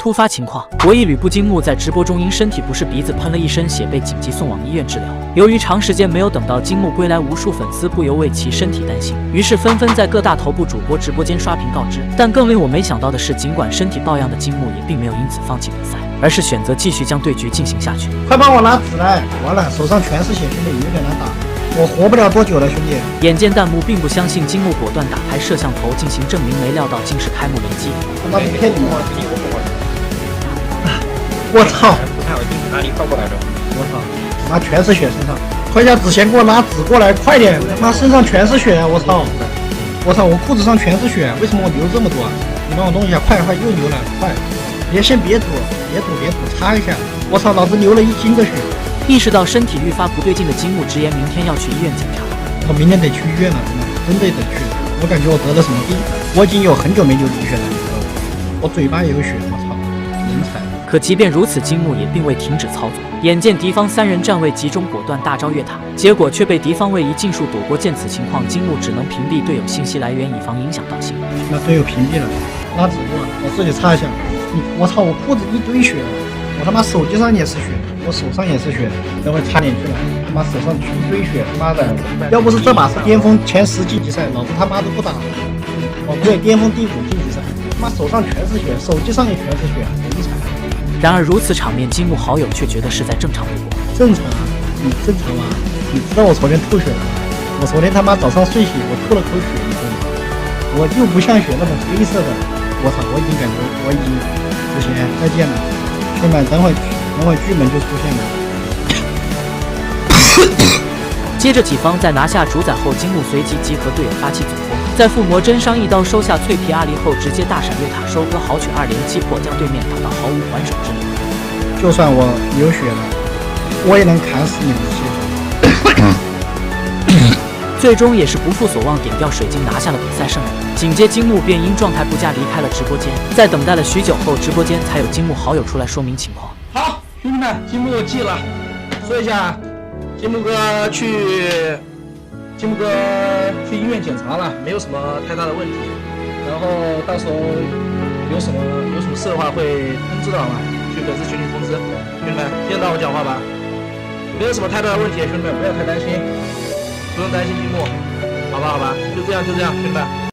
突发情况，国艺吕布金木在直播中因身体不适，鼻子喷了一身血，被紧急送往医院治疗。由于长时间没有等到金木归来，无数粉丝不由为其身体担心，于是纷纷在各大头部主播直播间刷屏告知。但更令我没想到的是，尽管身体抱恙的金木也并没有因此放弃比赛，而是选择继续将对局进行下去。快帮我拿纸来！完了，手上全是血，兄弟有点难打，我活不了多久了，兄弟。眼见弹幕并不相信金木，果断打开摄像头进行证明，没料到竟是开幕连击。他妈不骗你吗？我操！哪里靠过来的？我操！妈全是血身上，快下子贤给我拿纸过来，快点！他妈身上全是血，我操！我操！我裤子上全是血，为什么我流这么多？你帮我弄一下，快快又流了，快！先别堵，擦一下！我操！老子流了1斤的血。意识到身体愈发不对劲的金木直言明天要去医院检查。我明天得去医院了，真的得去。我感觉我得了什么病，我已经有很久没流血了，你知道吗？我嘴巴也有血，我操！人才。可即便如此，金木也并未停止操作。眼见敌方3人站位集中，果断大招越塔，结果却被敌方位移尽数躲过。见此情况，金木只能屏蔽队友信息来源，以防影响到星。那队友屏蔽了，拿纸过来，我自己擦一下。我操，我裤子一堆血，我他妈手机上也是血，我手上也是血，等会擦脸去了，他妈手上一堆血，他妈的！要不是这把是巅峰前10晋级赛，老子他妈都不打了。哦，对，巅峰第5晋级赛，他妈手上全是血，手机上也全是血，人才。然而如此场面，金木好友却觉得是再正常不过。正常啊，你正常吗？你知道我昨天吐血了吗？我昨天他妈早上睡醒，我吐了口血，你知道吗？我又不像血那种黑色的，我操！我已经感觉我已经不行，再见了，兄弟们，等会剧本就出现了。接着己方在拿下主宰后，金木随即集合队友发起总攻，在附魔真伤一刀收下脆皮阿狸后，直接大闪越塔收割豪取2连击破，将对面打到毫无还手之力。就算我流血了，我也能砍死你们这些人。最终也是不负所望，点掉水晶拿下了比赛胜利。紧接金木便因状态不佳离开了直播间，在等待了许久后，直播间才有金木好友出来说明情况。好，兄弟们，金木记了，说一下，金木哥去医院检查了，没有什么太大的问题。然后到时候有什么事的话会通知到嘛，去粉丝群里通知。兄弟们，听得到我讲话吧？没有什么太大的问题，兄弟们不要太担心，不用担心金木，好吧，就这样，兄弟们。